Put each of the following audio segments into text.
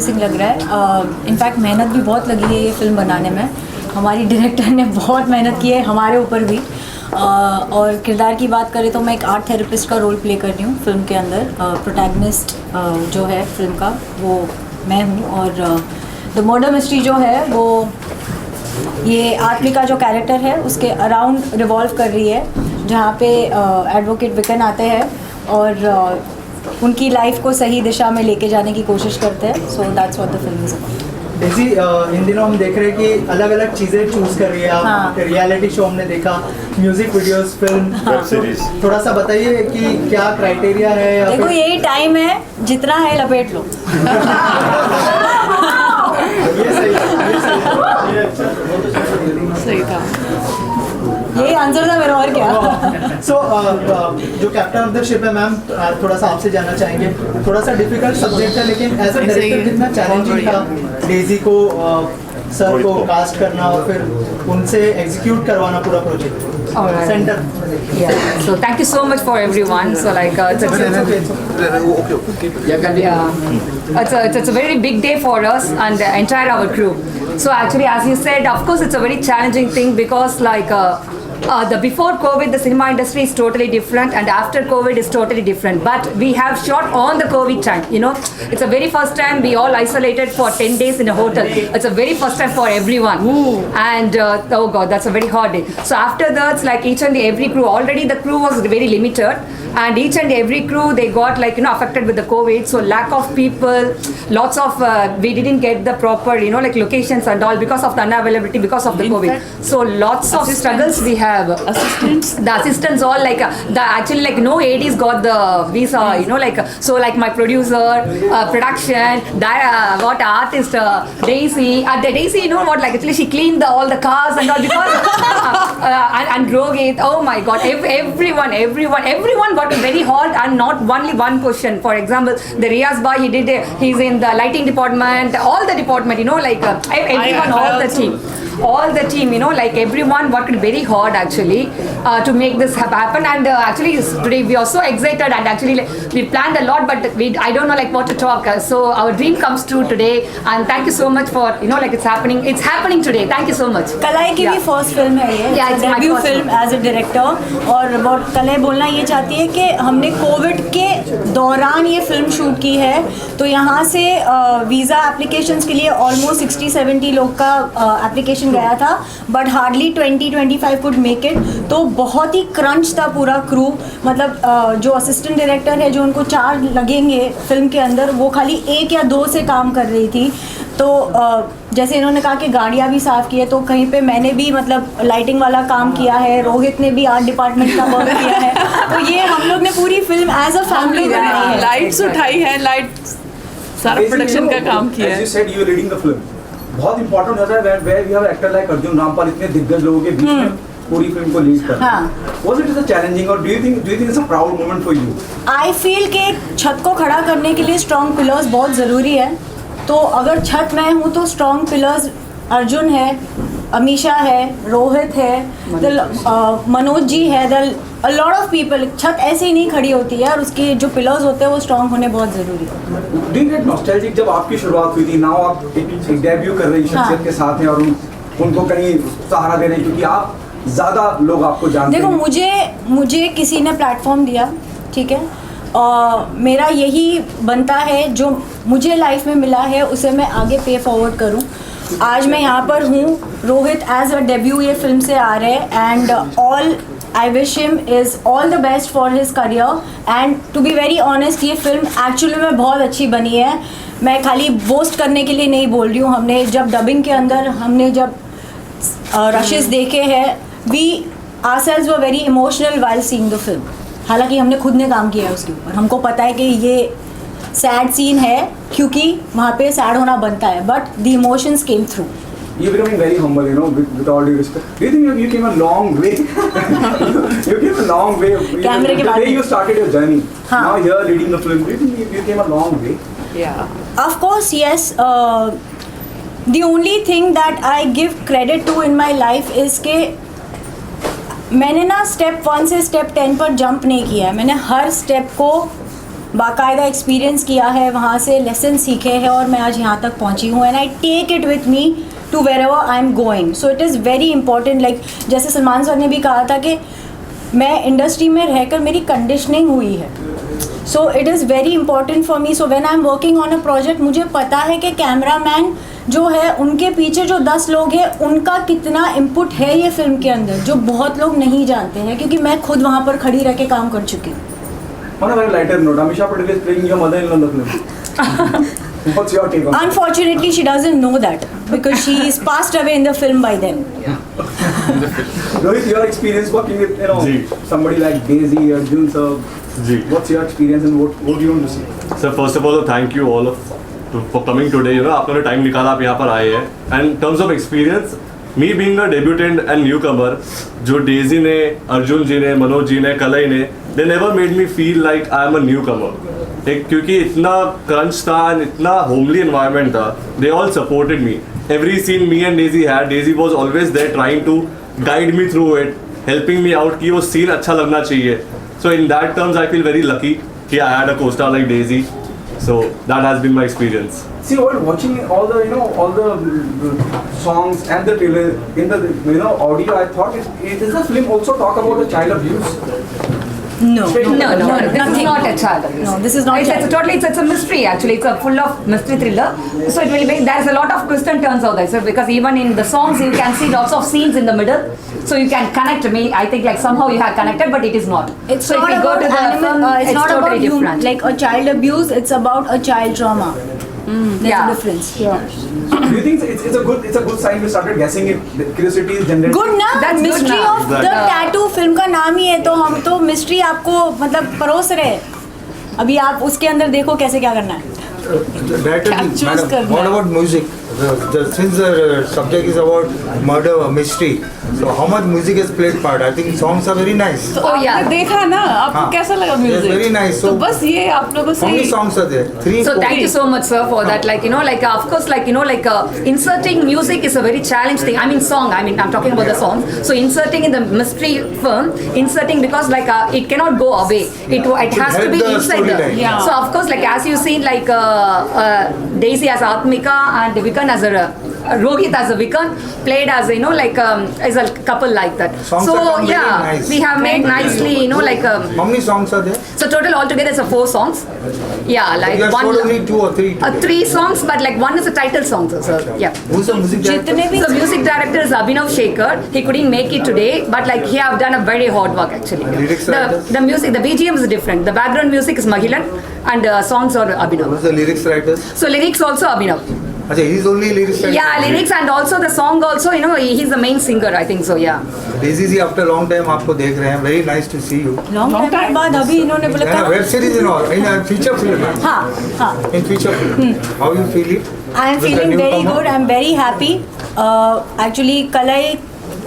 Promising लग रहा है। इनफैक्ट मेहनत भी बहुत लगी है ये फिल्म बनाने में। हमारी डायरेक्टर ने बहुत मेहनत की है हमारे ऊपर भी। और किरदार की बात करें तो मैं एक आर्ट थेरेपिस्ट का रोल प्ले कर रही हूँ फिल्म के अंदर। प्रोटैगनिस्ट जो है फिल्म का वो मैं हूँ। और द मर्डर मिस्ट्री जो है वो ये आत्मिका जो कैरेक्टर है उसके अराउंड रिवॉल्व कर रही है, जहाँ पे एडवोकेट विकन आते हैं और उनकी लाइफ को सही दिशा में लेके जाने की कोशिश करते हैं। So that's what the film is about. Daisy, इन दिनों हम देख रहे हैं कि अलग अलग चीज़ें चूज़ कर रही है आप। हाँ। रियलिटी शो हमने देखा, म्यूजिक वीडियोस, फिल्म, हाँ। तो थोड़ा सा बताइए कि क्या क्राइटेरिया है या देखो फिर यही टाइम है, जितना है लपेट लो। ये सही है, ये सही है। सही था। यही आंसर था मेरा, और क्या। सो जो कैप्टन ऑफ द शिप है मैम, थोड़ा सा आपसे जानना चाहेंगे। थोड़ा सा डिफिकल्ट सब्जेक्ट है, लेकिन एज अ डायरेक्टर कितना चैलेंजिंग था डेज़ी को सर को कास्ट करना और फिर उनसे एग्जीक्यूट करवाना पूरा project Alright. Centre. So thank you so much for everyone. So like it's a very big day for us and the entire our crew. So actually, as you said, of course, it's a very challenging thing because like the before COVID, the cinema industry is totally different, and after COVID is totally different. But we have shot on the COVID time. You know, it's a very first time we all isolated for 10 days in a hotel. It's a very first time for everyone. And oh god, that's a very hard day. So after that, like each and every crew, already the crew was very limited, and each and every crew they got like affected with the COVID. So lack of people, lots of we didn't get the proper like locations and all because of the unavailability because of the COVID. So lots of struggles we have. Assistants? The assistants all like the actually like no ADs got the visa, like so like my producer, production, what artist, Daisy. The Daisy, what, like actually she cleaned all the cars and all because and drove it. Oh my God, everyone got very hot, and not only one question. For example, the Riaz boy, he's in the lighting department, all the department, like everyone, all the team, like everyone worked very hard actually to make this happen. And actually today we are so excited, and actually we planned a lot, but I don't know like what to talk. So our dream comes true today, and thank you so much for like it's happening today. Thank you so much. कलाई की भी first film है ये। Yeah, it's my debut first film as a director. और बहुत कलाई बोलना ये चाहती है कि हमने कोविड के दौरान ये फिल्म शूट की है, तो यहाँ से वीज़ा एप्लीकेशंस के लिए ऑलमोस्ट 60-70 लोग का एप्लीकेशन गया था, but hardly 20-25 could make it. तो बहुत ही क्रंच था पूरा क्रू। मतलब जो असिस्टेंट डायरेक्टर है, जो उनको 4 लगेंगे फिल्म के अंदर, वो खाली 1 या 2 से काम कर रही थी। तो जैसे इन्होंने कहा कि गाड़ियाँ भी साफ़ की है, तो कहीं पे मैंने भी मतलब लाइटिंग वाला काम किया है, रोहित ने भी आर्ट डिपार्टमेंट का वर्क किया है। तो ये हम लोग ने पूरी फिल्म एज अ फैमिली बनाई है। लाइट्स उठाई है, सारा प्रोडक्शन का काम किया है। As you said, you are leading the film. बहुत important होता है where we have actor like Arjun Rampal, इतने दिग्गज लोगों के बीच में पूरी फिल्म को लीड करना। Was it a challenging, or do you think it's a proud moment for you? I feel कि छत को खड़ा करने के लिए स्ट्रॉन्ग पिलर्स बहुत ज़रूरी है। तो अगर छत मैं हूँ तो स्ट्रॉन्ग पिलर्स अर्जुन है, अमीशा है, रोहित है, मनोज जी है, a lot of people। छत ऐसे ही नहीं खड़ी होती है, और उसके जो पिलर्स होते हैं वो स्ट्रॉन्ग होने बहुत ज़रूरी है। Do you get nostalgic जब आपकी शुरुआत हुई थी? नाउ आप एक डेब्यू कर रही शख्सियत के साथ हैं और उनको कहीं सहारा दे रहे हैं, क्योंकि आप ज़्यादा लोग आपको जानते हैं। देखो, मुझे किसी ने प्लेटफॉर्म दिया, ठीक है, मेरा यही बनता है जो मुझे लाइफ में मिला है उसे मैं आगे पे फॉरवर्ड करूं। आज मैं यहाँ पर हूँ, रोहित एज अ डेब्यू ये फिल्म से आ रहे हैं, and all I wish him is all the best for his career. And to be very honest, ये फिल्म एक्चुअली में बहुत अच्छी बनी है। मैं खाली बोस्ट करने के लिए नहीं बोल रही हूँ। हमने जब डबिंग के अंदर जब रशेस देखे हैं, we ourselves were very emotional while seeing the film. हालांकि हमने खुद ने काम किया है उसके ऊपर, हमको पता है कि ये सैड सीन है क्योंकि वहाँ पे सैड होना बनता है, but the emotions came through. You're becoming very humble, with all due respect. Do you think you came a long way? You came a long way. कैमरे के बाद the way you started your journey. हाँ. Now here leading the film. Do you think you came a long way? Yeah. Of course, yes. The only thing that I give credit to in my life is कि मैंने ना step 1 से step 10 पर jump नहीं किया है। मैंने हर step को बाकायदा एक्सपीरियंस किया है, वहाँ से लेसन सीखे हैं और मैं आज यहाँ तक पहुँची हूँ. And I take it with me to wherever I am going. So it is very important. Like जैसे सलमान सर ने भी कहा था कि मैं इंडस्ट्री में रहकर मेरी कंडीशनिंग हुई है. सो it is very important for me. So when I am working on a project, मुझे पता है कि कैमरामैन जो है, उनके पीछे जो 10 लोग हैं, उनका कितना इनपुट है ये फिल्म के अंदर, जो बहुत लोग नहीं जानते हैं, क्योंकि मैं खुद वहाँ पर खड़ी रह के काम कर चुकी हूँ. On a very lighter note, Amisha Patel is playing your mother-in-law in the film. What's your take on that? Unfortunately, she doesn't know that because she is passed away in the film by then. Rohit, your experience working with जी. somebody like Daisy, Arjun sir. जी. What's your experience and what do you want to say? Sir first of all thank you all for coming today. आपने time निकाला, आप यहाँ पर आए हैं. And terms of experience, me being a debutante and newcomer, जो Daisy ने, अर्जुन जी ने, मनोज जी ने, कलई ने, they never made me feel like I am a newcomer. क्योंकि इतना क्रंच था एंड इतना होमली एनवायरनमेंट था. They all supported me. Every scene me and Daisy had, Daisy was always there trying to guide me through it, helping me out कि वो scene अच्छा लगना चाहिए. So in that terms I feel very lucky कि I had a co-star like Daisy. So that has been my experience. See, while watching all the songs and the trailer in the audio, I thought does the film also talk about the child abuse? No. No, this is nothing. not a child abuse. No, this is not It's child. totally, it's a mystery actually. It's a full of mystery thriller. So it will be, there's a lot of twists and turns out there. So because even in the songs you can see lots of scenes in the middle. So you can connect me. I think like somehow you have connected, but it is not. It's so not if you go about to the animal, film, it's not totally about different. like a child abuse. It's about a child trauma. There's yeah. a difference. Do you think it's a good sign we started guessing it? The curiosity is generated. Good ना, That's good mystery ना. Of the tattoo film का नाम ही है, तो हम तो mystery आपको मतलब परोस रहे हैं. अभी आप उसके अंदर देखो कैसे क्या करना है. Madam, what about music? Since the subject is about murder or mystery, so how much music has played part? I think songs are very nice. तो Oh, yeah. आपने देखा ना, आपको हाँ. कैसा लगा Yes, म्यूजिक? very nice. तो So- बस ये आप लोगों How many से songs are there? 3, So 4. thank you so much, sir, for that. Like of course, inserting music is a very challenge thing. I mean, song. I mean, I'm talking about the songs. So inserting in the mystery film, because it cannot go away. It has to help be the inside the. storyline. Yeah. So of course, like as you seen, like Daisy as Atmika and Vikan as a Rohit as a Vikan played as as a couple like that. Songs So are done very yeah, nice. we have made nicely. How many songs are there? So total altogether is 4 songs. Yeah, like You have one. showed only 2 or 3 today. 3 songs, but like one is a title song, so yeah. Who's the music director? जितने भी So music director is Abhinav Shekhar. He couldn't make it today, but like he have done a very hard work actually. Lyrics writers? The music, the BGM is different. The background music is Mahilan, and songs are Abhinav. Who's the lyrics writers? So lyrics also Abhinav. Achha, he's only lyrics writer. Yeah, lyrics and also the song also. He's the main singer. I think so. Yeah. Daisy ji after long time आपको देख रहे हैं. Very nice to see you. Long time बाद अभी इन्होंने बोला And a web series and all. In a feature film. हाँ. In feature film. How you feel it? I am With the feeling very newcomer? good. I am very happy. Actually, कलई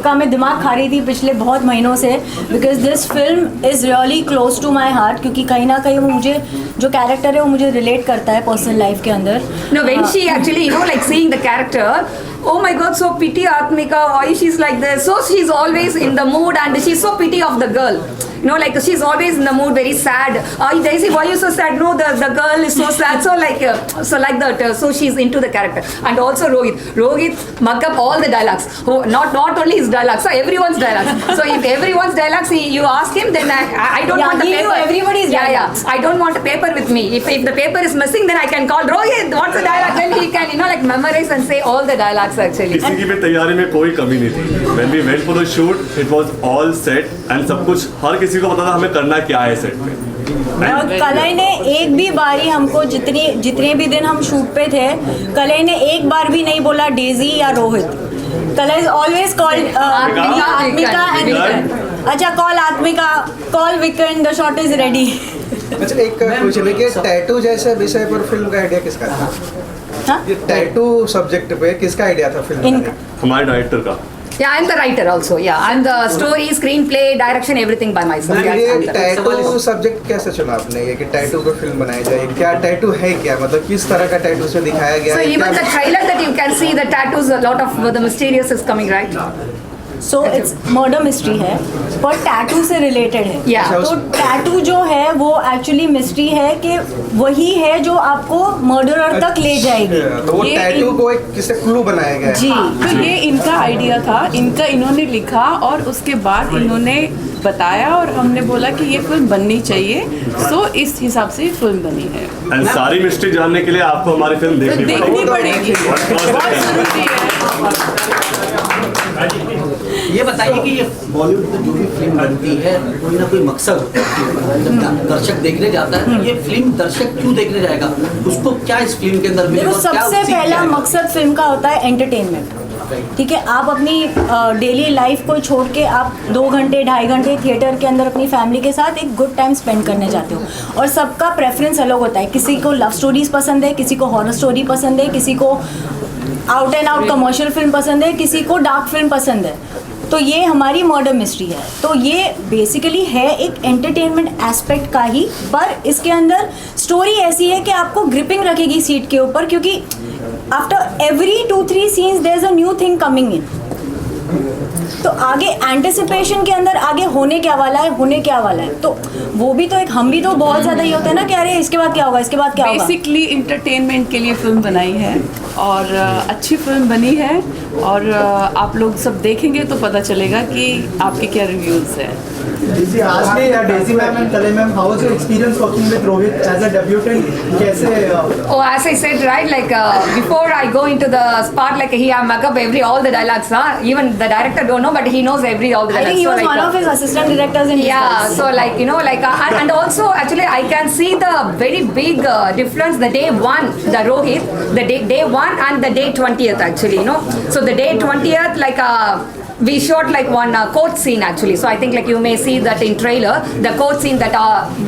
का मैं दिमाग खा रही थी पिछले बहुत महीनों से, because this film is really close to my heart, क्योंकि कहीं ना कहीं वो मुझे जो कैरेक्टर है वो मुझे रिलेट करता है पर्सनल लाइफ के अंदर. No, when she actually, like seeing the character, oh my God, so pity Atmika, why she's like this. So she's always in the mood and she's so pity of the girl. Like she's always in the mood, very sad. Daisy, why are you so sad? No, the girl is so sad. So like that. So she's into the character. And also Rohit mug up all the dialogues. Not only his dialogues, so everyone's dialogues. So if everyone's dialogues, you ask him, then I don't want the he knew paper. everybody's dialogues. I don't want a paper with me. If the paper is missing, then I can call Rohit. What's the dialogue? Then he can like memorize and say all the dialogues actually. किसी की भी तैयारी में कोई कमी नहीं थी. When we went for the shoot, it was all set and सब कुछ हर किसी को पता था हमें करना क्या है सेट पे. और कलई ने एक भी बारी हमको जितने भी दिन हम शूट पे थे, कलई ने एक बार भी नहीं बोला डेजी या Rohit. Kalai is always called Atmika and Vikan. अच्छा, call Atmika, call Vikan, the shot is ready. अच्छा, एक क्वेश्चन है कि टैटू जैसे विषय पर फिल्म का आइडिया किसका था? हाँ? ये टैटू सब्जेक्ट पे किसका आइडिया था फिल्म इनका. का? हमारे डायरेक्टर का. Yeah, I'm the writer also. Yeah, I'm the story, screenplay, direction, everything by myself. लेकिन Yeah, ये I'm the- टैटू सब्जेक्ट कैसे चुना आपने, ये कि टैटू पे फिल्म बनाई जाए? क्या टैटू है, क्या मतलब किस तरह का टैटू से दिखाया गया So है? even the क्या- trailer that you can see, the tattoos, a lot of the mysterious is coming, right? So it's murder mystery है. पर टैटू से रिलेटेड है। Yeah. तो टैटू जो है वो एक्चुअली मिस्ट्री है कि वही है जो आपको मर्डरर तक ले जाएगी। तो वो ये टैटू को एक किससे क्लू बनाया गया है। जी तो ये इनका आइडिया था, इन्होंने लिखा और उसके बाद इन्होंने बताया और हमने बोला कि ये फिल्म बननी चाहिए, सो इस हिसाब से ये फिल्म बनी है। एंड सारी मिस्ट्री जानने के लिए आपको हमारी फिल्म तो देखनी देखनी पड़ेगी। पड़ेगी, बहुत जरूरी है। ये बताइए कि ये बॉलीवुड में जो भी फिल्म बनती है कोई ना कोई मकसद होता है। जब दर्शक देखने जाता है तो ये फिल्म दर्शक क्यों देखने जाएगा, उसको क्या इस फिल्म के अंदर मिलेगा, देखो, क्या सबसे सीख पहला जाएगा? मकसद फिल्म का होता है एंटरटेनमेंट। ठीक है, आप अपनी डेली लाइफ को छोड़ के आप 2 घंटे 2.5 घंटे थिएटर के अंदर अपनी फैमिली के साथ एक गुड टाइम स्पेंड करने जाते हो। और सबका प्रेफरेंस अलग होता है, किसी को लव स्टोरीज पसंद है, किसी को हॉरर स्टोरी पसंद है, किसी को out and out commercial film पसंद है, किसी को डार्क फिल्म पसंद है। तो ये हमारी मर्डर मिस्ट्री है। तो ये बेसिकली है एक एंटरटेनमेंट एस्पेक्ट का ही, पर इसके अंदर स्टोरी ऐसी है कि आपको ग्रिपिंग रखेगी सीट के ऊपर, क्योंकि after every 2-3 scenes there is a new thing coming in. तो आगे एंटिसिपेशन के अंदर आगे होने क्या वाला है, होने क्या वाला है। तो वो भी तो एक, हम भी तो बहुत ज़्यादा ये होता है ना कि अरे इसके बाद क्या होगा, इसके बाद क्या होगा। बेसिकली इंटरटेनमेंट के लिए फिल्म बनाई है और अच्छी फिल्म बनी है और आप लोग सब देखेंगे तो पता चलेगा कि आपके क्या रिव्यूज़ है। जी, आज भी डेजी मैम एंड कले ma'am, how was your experience working with Rohit as a debutante? कैसे Oh, as I said, right, like before I go into the spot, like he have make up all the dialogues, huh? Even the director don't know, but he knows all the I dialogues. think he was So, one of his assistant directors in yeah, disguise. so like and also actually I can see the very big difference the day one, the Rohit, the day 1 and the day 20th actually, so the day 20th like we shot like one court scene actually, so I think like you may see that in trailer, the court scene that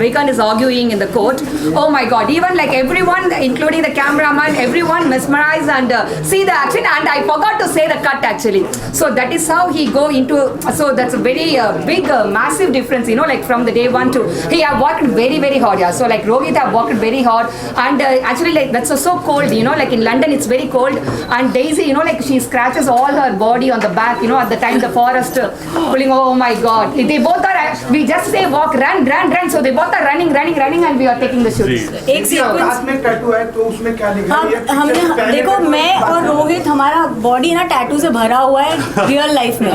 Vikan is arguing in the court. Oh my god, even like everyone including the cameraman, everyone mesmerized and see the action, and I forgot to say the cut actually, so that is how he go into, so that's a very big massive difference, like from the day 1 to he have worked very very hard, yeah. So like Rohit have worked very hard, and actually like that's so cold, like in London it's very cold, and Daisy, like she scratches all her body on the back, at the time the forest pulling, oh my god, they both are, we just say walk, run, so they both are running and we are taking the shoots. एक sequence हाथ में tattoo है तो उसमें क्या लिखा है? ये हमने picture पहले देखो, टैटू मैं और रोहित, हमारा बॉडी ना टैटू से भरा हुआ है रियल लाइफ में।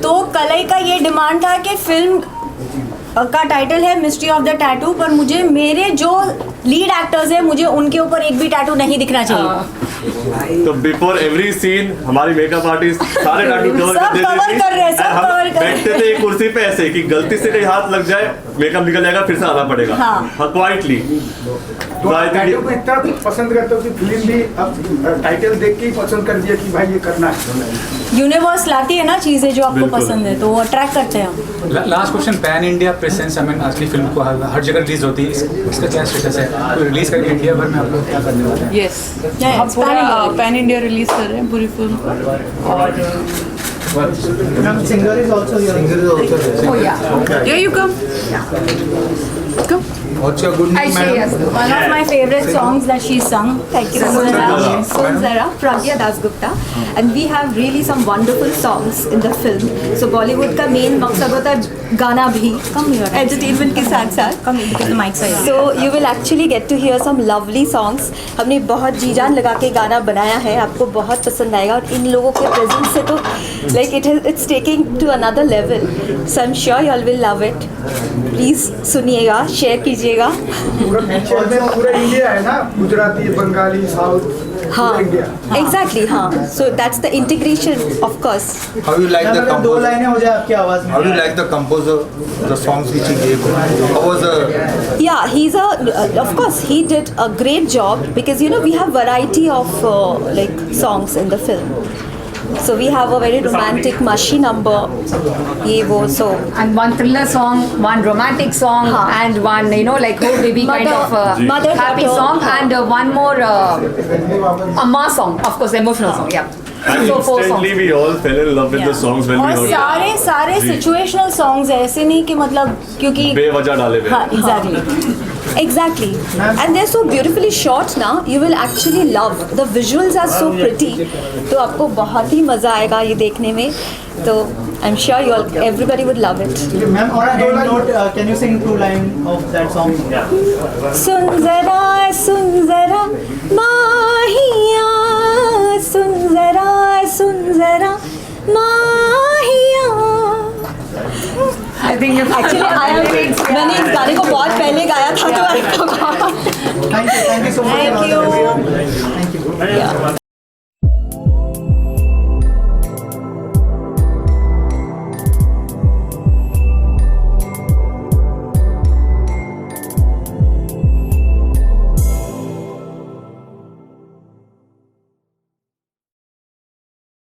तो कलई का ये डिमांड था कि फिल्म का टाइटल है मिस्ट्री ऑफ द टैटू, पर मुझे मेरे जो लीड एक्टर्स हैं मुझे उनके ऊपर एक भी टैटू नहीं दिखना चाहिए। तो बिफोर एवरी सीन हमारी मेकअप आर्टिस्ट सारे टैटू कवर सब cover कर रहे हैं, सब cover कर रहे हैं। बैठते थे एक कुर्सी पे ऐसे कि गलती से कहीं हाथ लग जाए मेकअप निकल जाएगा, फिर से आना पड़ेगा। हाँ। क्वाइटली। तो टैटू को इतना पसंद करते हो कि फिल्म भी अब टाइटल देख के ही पसंद कर दिया कि भाई ये करना है। यूनिवर्स लाती है ना चीजें जो आपको बिल्कुल। पसंद है, तो वो अट्रैक्ट करते हैं हम। Last question, pan India presence, I mean आज की फिल्म को हर जगह रिलीज होती है, इसका क्या स्टेटस है? तो रिलीज करके इंडिया भर में आप लोग क्या करने वाले हैं? यस, Yeah, हम it's पूरा pan-India. पैन इंडिया रिलीज कर रहे हैं पूरी फिल्म, और ma'am singer is also here? Singer is also there. Oh yeah, या you come come. What's your good I name, say madam? yes. One of my favorite songs that she sung. Thank you so much. So Zara, Pragya Dasgupta, and we have really some wonderful songs in the film. So Bollywood का main मकसद होता है गाना भी, Come here. entertainment के साथ साथ. Come here, because the mics are here. So you will actually get to hear some lovely songs. हमने बहुत जी जान लगा के गाना बनाया है, आपको बहुत पसंद आएगा, और इन लोगों के presence से तो like it's taking to another level. So I'm sure you all will love it. Please सुनिएगा, share कीजिएगा. पूरा इंडिया है ना, गुजराती, बंगाली, साउथ, हाँ, इंडिया। exactly, हाँ. So that's the integration, of course. How you like the अगर 2 composer? लाइनें हो जाए आपकी आवाज में। How do you like the composer, the songs which he gave? How was the? Yeah, he's of course he did a great job, because we have variety of like songs in the film. So we have a very romantic mushy number, ये वो, so And one thriller song, one romantic song, हाँ. and one like oh baby kind Mother- of Mother happy daughter, song, हाँ. and one more a mass song, of course, emotional song, yeah. And So 4 songs. instantly we all fell in love with the songs when we और heard it. सारे जी। Situational songs है, ऐसे नहीं कि मतलब क्योंकि बेवजह डाले हुए। हाँ, exactly. Exactly. And they're so beautifully shot now. You will actually love. The visuals are so pretty. तो आपको बहुत ही मज़ा आएगा ये देखने में. तो I'm sure you all, everybody would love it. Ma'am, on a end note, can you sing 2 lines of that song? सुन जरा माहिया, सुन जरा माहिया. I think Actually, मैंने इस गाने को बहुत पहले गाया था तो I forgot. Thank you so much. Thank you. Thank you.